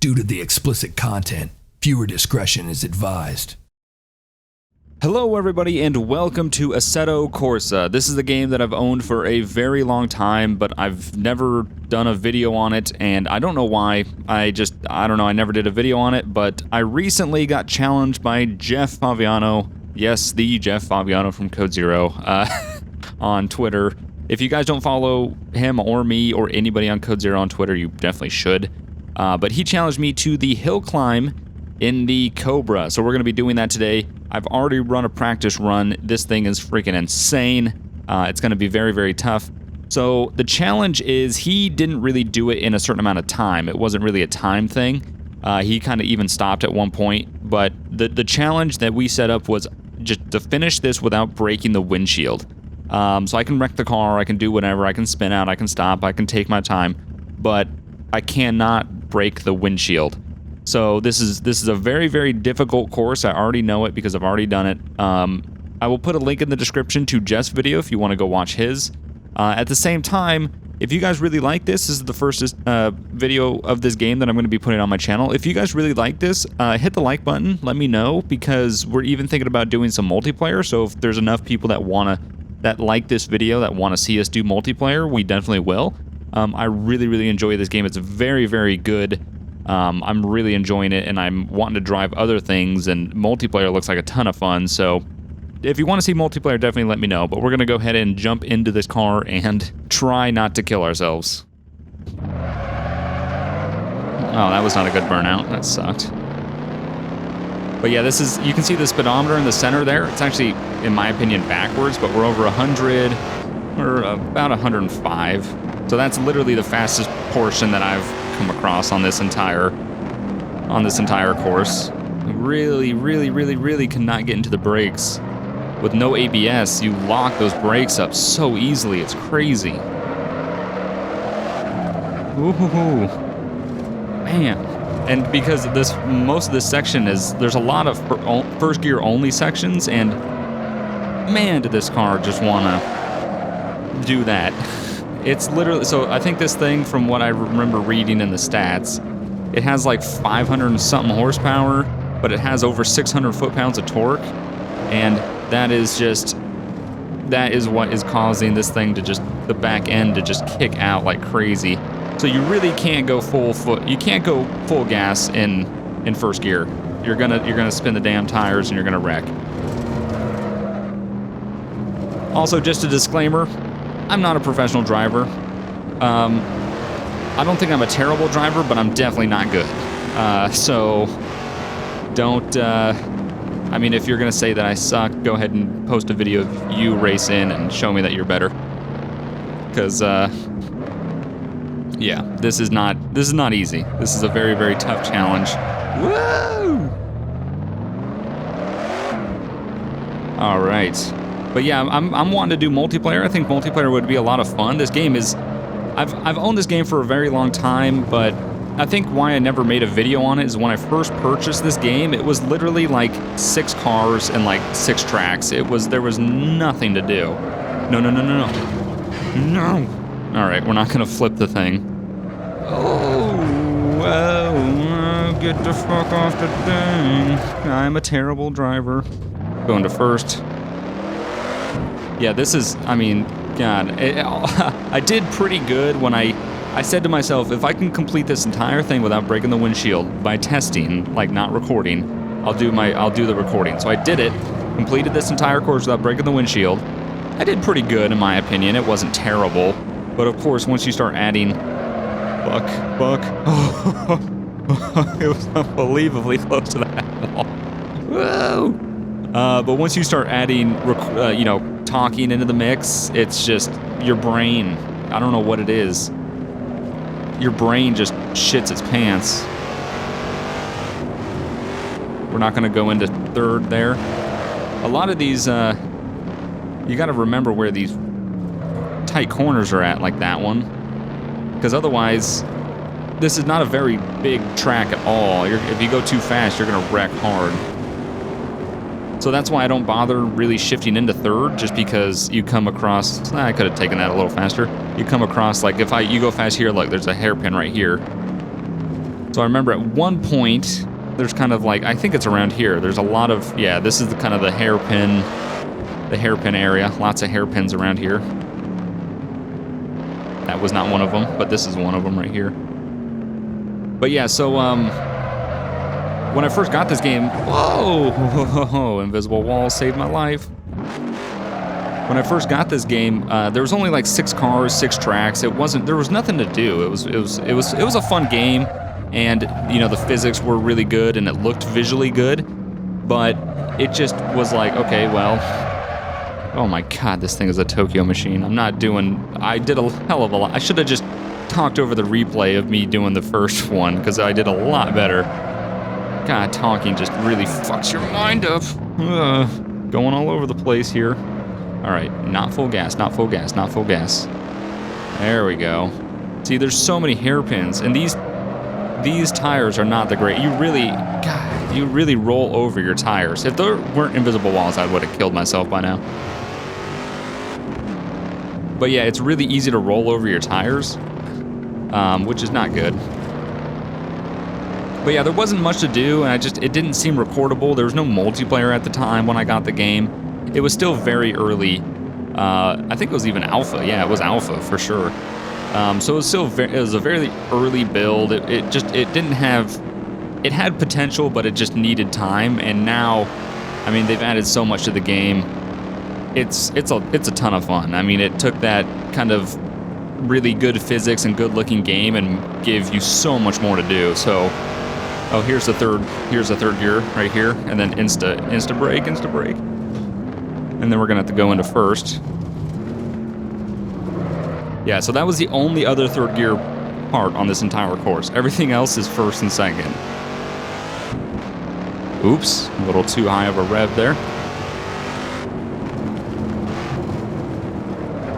Due to the explicit content, viewer discretion is advised. Hello everybody and welcome to Assetto Corsa. This is a game that I've owned for a very long time, but I've never done a video on it, and I don't know why. I don't know, I never did a video on it, but I recently got challenged by Jeff Favignano, yes, the Jeff Favignano from Code Zero, on Twitter. If you guys don't follow him or me or anybody on Code Zero on Twitter, you definitely should. But he challenged me to the hill climb in the Cobra, so we're going to be doing that today. I've already run a practice run. This thing is freaking insane. It's going to be very, very tough. So the challenge is he didn't really do it in a certain amount of time. It wasn't really a time thing. He kind of even stopped at one point, but the challenge that we set up was just to finish this without breaking the windshield. So I can wreck the car, I can do whatever, I can spin out, I can stop, I can take my time, but I cannot break the windshield. So this is a very, very difficult course. I already know it because I've already done it. I will put a link in the description to Jeff's video if you want to go watch his. At the same time, if you guys really like this is the first video of this game that I'm going to be putting on my channel. If you guys really like this, hit the like button, let me know, because we're even thinking about doing some multiplayer. So if there's enough people that like this video, that want to see us do multiplayer, we definitely will. I really, really enjoy this game. It's very, very good. I'm really enjoying it, and I'm wanting to drive other things, and multiplayer looks like a ton of fun. So if you want to see multiplayer, definitely let me know. But we're going to go ahead and jump into this car and try not to kill ourselves. Oh, that was not a good burnout. That sucked. But yeah, this is, you can see the speedometer in the center there. It's actually, in my opinion, backwards, but we're over 100. We're about 105. So that's literally the fastest portion that I've come across on this entire course. Really, really, really, really cannot get into the brakes. With no ABS, you lock those brakes up so easily. It's crazy. Ooh, man. And because most of this section is, there's a lot of first gear only sections, and man, did this car just wanna do that. It's literally, so I think this thing, from what I remember reading in the stats, it has like 500 and something horsepower, but it has over 600 foot-pounds of torque, and that is what is causing this thing to just, the back end to just kick out like crazy. So you really can't go you can't go full gas in first gear. You're gonna spin the damn tires and you're gonna wreck. Also, just a disclaimer, I'm not a professional driver. I don't think I'm a terrible driver, but I'm definitely not good. So don't, I mean, if you're gonna say that I suck, go ahead and post a video of you racing and show me that you're better. Because, yeah, this is not easy. This is a very, very tough challenge. Woo! All right. But yeah, I'm wanting to do multiplayer. I think multiplayer would be a lot of fun. This game is, I've owned this game for a very long time, but I think why I never made a video on it is when I first purchased this game, it was literally like 6 cars and like 6 tracks. There was nothing to do. No. All right, we're not gonna flip the thing. Oh, get the fuck off the thing. I'm a terrible driver. Going to first. Yeah, this is, I mean, God, I did pretty good when I said to myself, if I can complete this entire thing without breaking the windshield by testing, like not recording, I'll do the recording. So I did it, completed this entire course without breaking the windshield. I did pretty good in my opinion. It wasn't terrible, but of course once you start adding buck, it was unbelievably close to that wall. Whoa! But once you start adding, talking into the mix, it's just your brain. I don't know what it is. Your brain just shits its pants. We're not going to go into third there. A lot of these, you got to remember where these tight corners are at, like that one. Because otherwise, this is not a very big track at all. If you go too fast, you're going to wreck hard. So that's why I don't bother really shifting into third, just because you come across, I could have taken that a little faster. You come across, like you go fast here, look, there's a hairpin right here. So I remember at one point, there's kind of like, I think it's around here. There's a lot of, yeah, this is the kind of the hairpin area. Lots of hairpins around here. That was not one of them, but this is one of them right here. But yeah, so when I first got this game, whoa, invisible wall saved my life. When I first got this game, there was only like 6 cars, 6 tracks. There was nothing to do. It was a fun game, and you know the physics were really good and it looked visually good, but it just was like, okay, well, oh my god, this thing is a Tokyo machine. I did a hell of a lot. I should have just talked over the replay of me doing the first one, because I did a lot better. God, talking just really fucks your mind up. Going all over the place here. All right, not full gas, not full gas, not full gas. There we go. See, there's so many hairpins, and these tires are not the great. You really roll over your tires. If there weren't invisible walls, I would have killed myself by now. But yeah, it's really easy to roll over your tires, which is not good. But yeah, there wasn't much to do, and it didn't seem recordable. There was no multiplayer at the time when I got the game. It was still very early. I think it was even alpha. Yeah, it was alpha for sure. So it was still it was a very early build. It had potential, but it just needed time. And now, I mean, they've added so much to the game. It's a ton of fun. I mean, it took that kind of really good physics and good looking game and gave you so much more to do. So, oh, here's the third gear right here, and then insta brake, and then we're gonna have to go into first. Yeah, so that was the only other third gear part on this entire course. Everything else is first and second. Oops, a little too high of a rev there.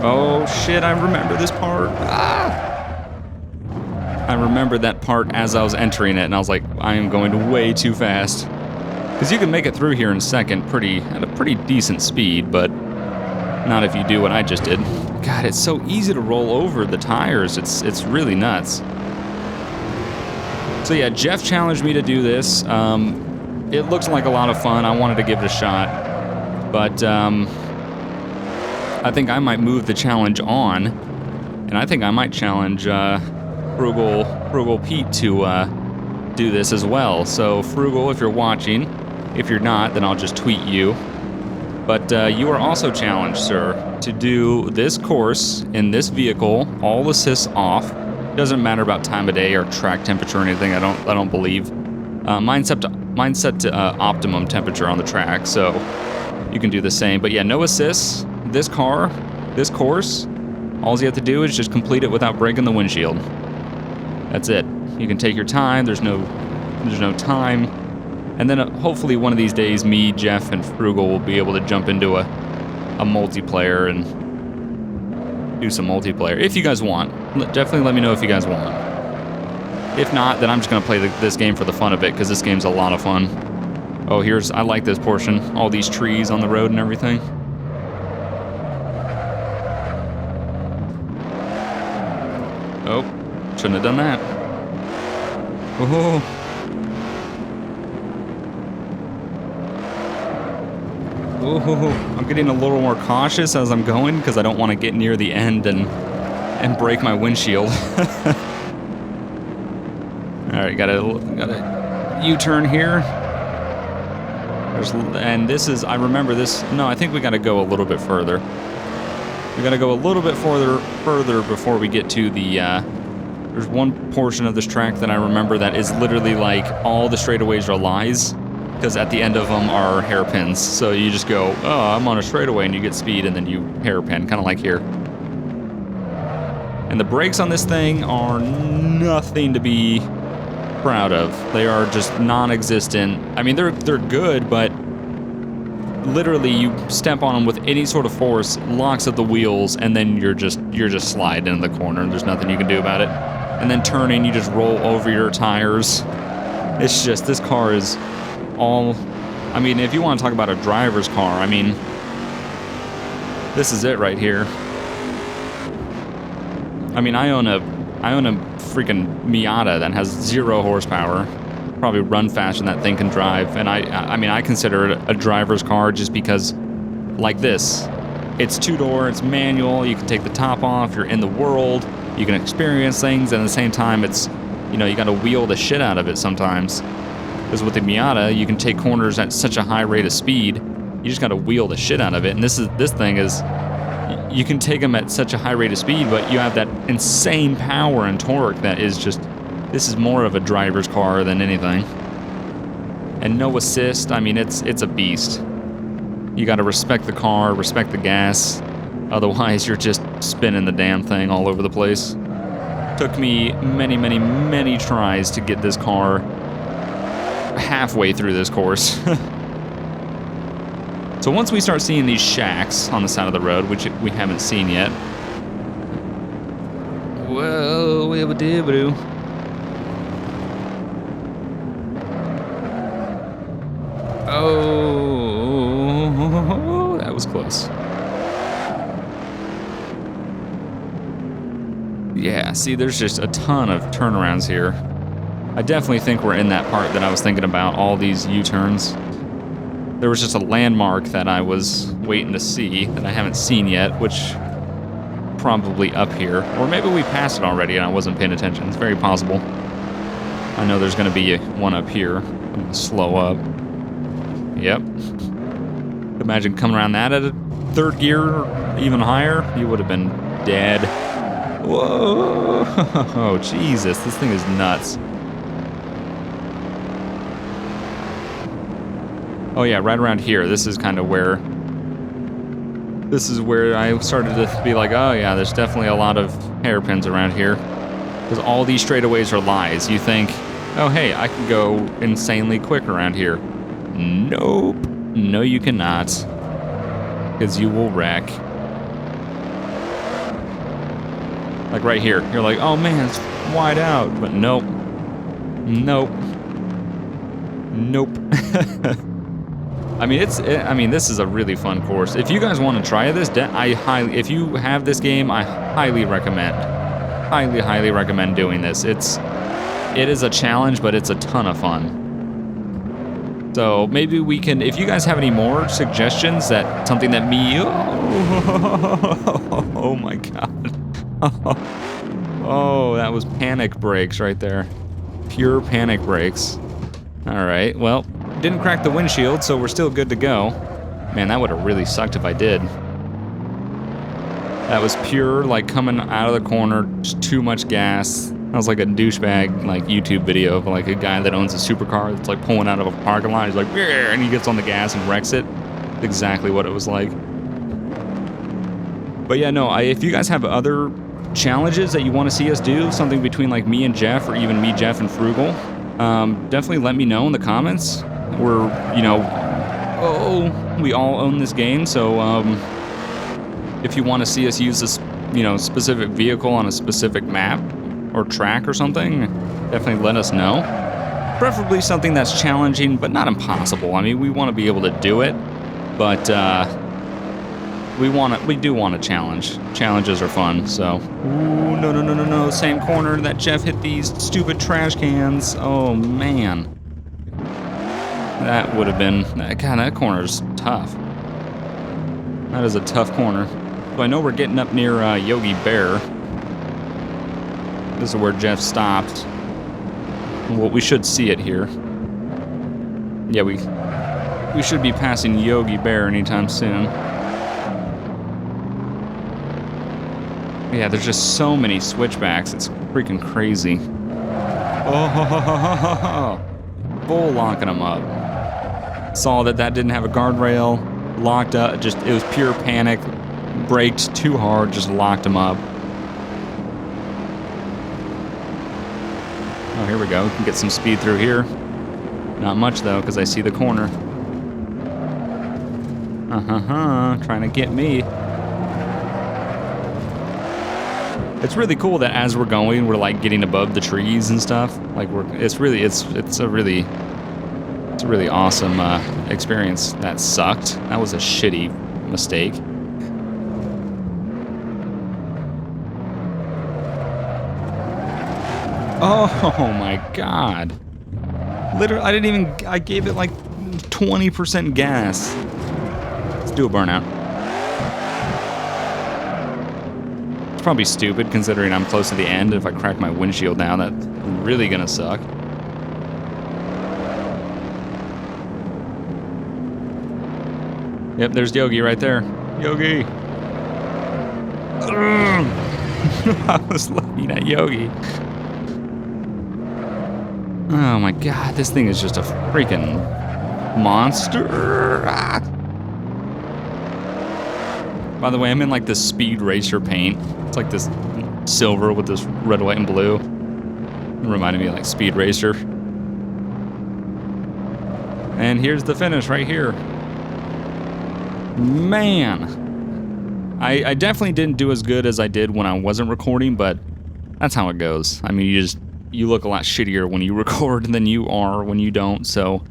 Oh shit, I remember this part. I remember that part as I was entering it, and I was like, I am going way too fast. Because you can make it through here in second at a pretty decent speed, but not if you do what I just did. God, it's so easy to roll over the tires. It's really nuts. So yeah, Jeff challenged me to do this. It looked like a lot of fun. I wanted to give it a shot, but I think I might move the challenge on, and I think I might challenge Frugal Pete to do this as well. So Frugal, if you're watching, if you're not, then I'll just tweet you. But you are also challenged, sir, to do this course in this vehicle, all assists off. Doesn't matter about time of day or track temperature or anything. I don't believe. Mine's set to optimum temperature on the track, so you can do the same. But yeah, no assists. This course, all you have to do is just complete it without breaking the windshield. That's it. You can take your time. There's no time. And then hopefully one of these days, me, Jeff, and Frugal will be able to jump into a multiplayer and do some multiplayer. If you guys want. Definitely let me know if you guys want. If not, then I'm just going to play this game for the fun of it, because this game's a lot of fun. Oh, I like this portion. All these trees on the road and everything. Oh, shouldn't have done that. Oh. Oh, I'm getting a little more cautious as I'm going, because I don't want to get near the end and break my windshield. All right, got a U-turn here. And this is, I remember this. No, I think we got to go a little bit further. We got to go a little bit further before we get to the. There's one portion of this track that I remember that is literally like all the straightaways are lies, because at the end of them are hairpins. So you just go, oh, I'm on a straightaway, and you get speed, and then you hairpin, kind of like here. And the brakes on this thing are nothing to be proud of. They are just non-existent. I mean, they're good, but literally you step on them with any sort of force, locks at the wheels, and then you're just sliding in the corner. There's nothing you can do about it. And then turning, you just roll over your tires. It's just, this car is all, I mean, if you want to talk about a driver's car, I mean, this is it right here. I mean, I own I own a freaking Miata that has 0 horsepower. Probably run faster than that thing can drive. And I mean, I consider it a driver's car just because, like this, it's 2-door, it's manual, you can take the top off, you're in the world, you can experience things, and at the same time, it's, you know, you gotta wheel the shit out of it sometimes. Because with the Miata, you can take corners at such a high rate of speed, you just gotta wheel the shit out of it. And this thing is, you can take them at such a high rate of speed, but you have that insane power and torque that is just, this is more of a driver's car than anything. And no assist, I mean, it's a beast. You gotta respect the car, respect the gas, otherwise you're just spinning the damn thing all over the place. Took me many, many, many tries to get this car halfway through this course. So once we start seeing these shacks on the side of the road, which we haven't seen yet. Whoa, wibba-dibba-doo. Oh, that was close. Yeah, see, there's just a ton of turnarounds here. I definitely think we're in that part that I was thinking about, all these U-turns. There was just a landmark that I was waiting to see that I haven't seen yet, which probably up here. Or maybe we passed it already and I wasn't paying attention. It's very possible. I know there's going to be one up here. I'm going to slow up. Yep. Imagine coming around that at a 3rd gear or even higher. You would have been dead. Whoa. Oh, Jesus. This thing is nuts. Oh yeah, right around here. This is kind of where... This is where I started to be like, oh yeah, there's definitely a lot of hairpins around here. Because all these straightaways are lies. You think, oh hey, I can go insanely quick around here. Nope. No, you cannot. Because you will wreck. Like right here. You're like, oh man, it's wide out. But nope. Nope. Nope. I mean, this is a really fun course. If you guys want to try this, if you have this game, I highly recommend. Highly recommend doing this. It is a challenge, but it's a ton of fun. So maybe we can, if you guys have any more suggestions, that something that me, oh my god. Oh, that was panic brakes right there. Pure panic brakes. All right, well, didn't crack the windshield, so we're still good to go. Man, that would have really sucked if I did. That was pure, like, coming out of the corner, just too much gas. That was like a douchebag, like, YouTube video of, like, a guy that owns a supercar that's, like, pulling out of a parking lot. He's like, yeah, and he gets on the gas and wrecks it. That's exactly what it was like. But yeah, no, if you guys have other challenges that you want to see us do, something between, like, me and Jeff, or even me, Jeff, and Frugal, definitely let me know in the comments. We're, you know, we all own this game, so, if you want to see us use this, you know, specific vehicle on a specific map or track or something, definitely let us know. Preferably something that's challenging, but not impossible. I mean, we want to be able to do it, but, we do want a challenge. Challenges are fun, so. Ooh, no. Same corner that Jeff hit these stupid trash cans. Oh, man. That would have been, God, that corner's tough. That is a tough corner. So I know we're getting up near Yogi Bear. This is where Jeff stopped. Well, we should see it here. Yeah, we should be passing Yogi Bear anytime soon. Yeah, there's just so many switchbacks. It's freaking crazy. Oh, bull locking them up. Saw that didn't have a guardrail. Locked up. Just, it was pure panic. Braked too hard. Just locked them up. Oh, here we go. We can get some speed through here. Not much though, because I see the corner. Trying to get me. It's really cool that as we're going, we're like getting above the trees and stuff. Like it's a really awesome experience. That sucked. That was a shitty mistake. Oh my god. Literally, I gave it like 20% gas. Let's do a burnout. It's probably stupid considering I'm close to the end. If I crack my windshield down, that's really gonna suck. Yep, there's Yogi right there. Yogi! I was looking at Yogi. Oh my god, this thing is just a freaking monster. Ah. By the way, I'm in like this Speed Racer paint. It's like this silver with this red, white, and blue. It reminded me of like Speed Racer. And here's the finish right here. Man. I definitely didn't do as good as I did when I wasn't recording, but that's how it goes. I mean, you look a lot shittier when you record than you are when you don't, so...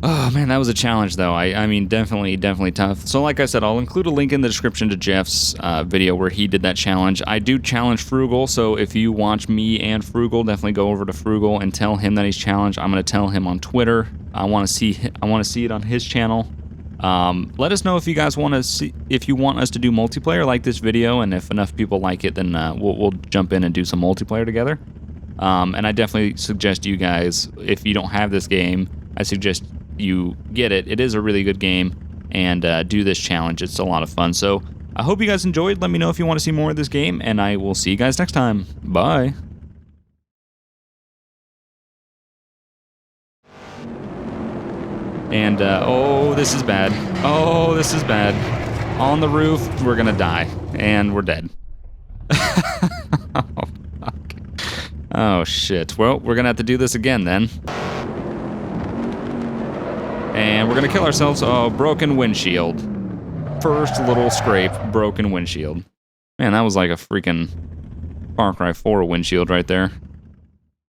Oh, man, that was a challenge, though. I mean, definitely tough. So, like I said, I'll include a link in the description to Jeff's video where he did that challenge. I do challenge Frugal, so if you watch me and Frugal, definitely go over to Frugal and tell him that he's challenged. I'm going to tell him on Twitter. I want to see it on his channel. Let us know if you guys want to see, if you want us to do multiplayer like this video, and if enough people like it, then we'll jump in and do some multiplayer together. And I definitely suggest you guys, if you don't have this game, I suggest you get it. It is a really good game, and do this challenge. It's a lot of fun. So I hope you guys enjoyed. Let me know if you want to see more of this game, and I will see you guys next time. Bye. And, oh, this is bad. Oh, this is bad. On the roof, we're gonna die. And we're dead. Oh, fuck. Oh, shit. Well, we're gonna have to do this again, then. And we're gonna kill ourselves. Oh, broken windshield. First little scrape, broken windshield. Man, that was like a freaking Far Cry 4 windshield right there.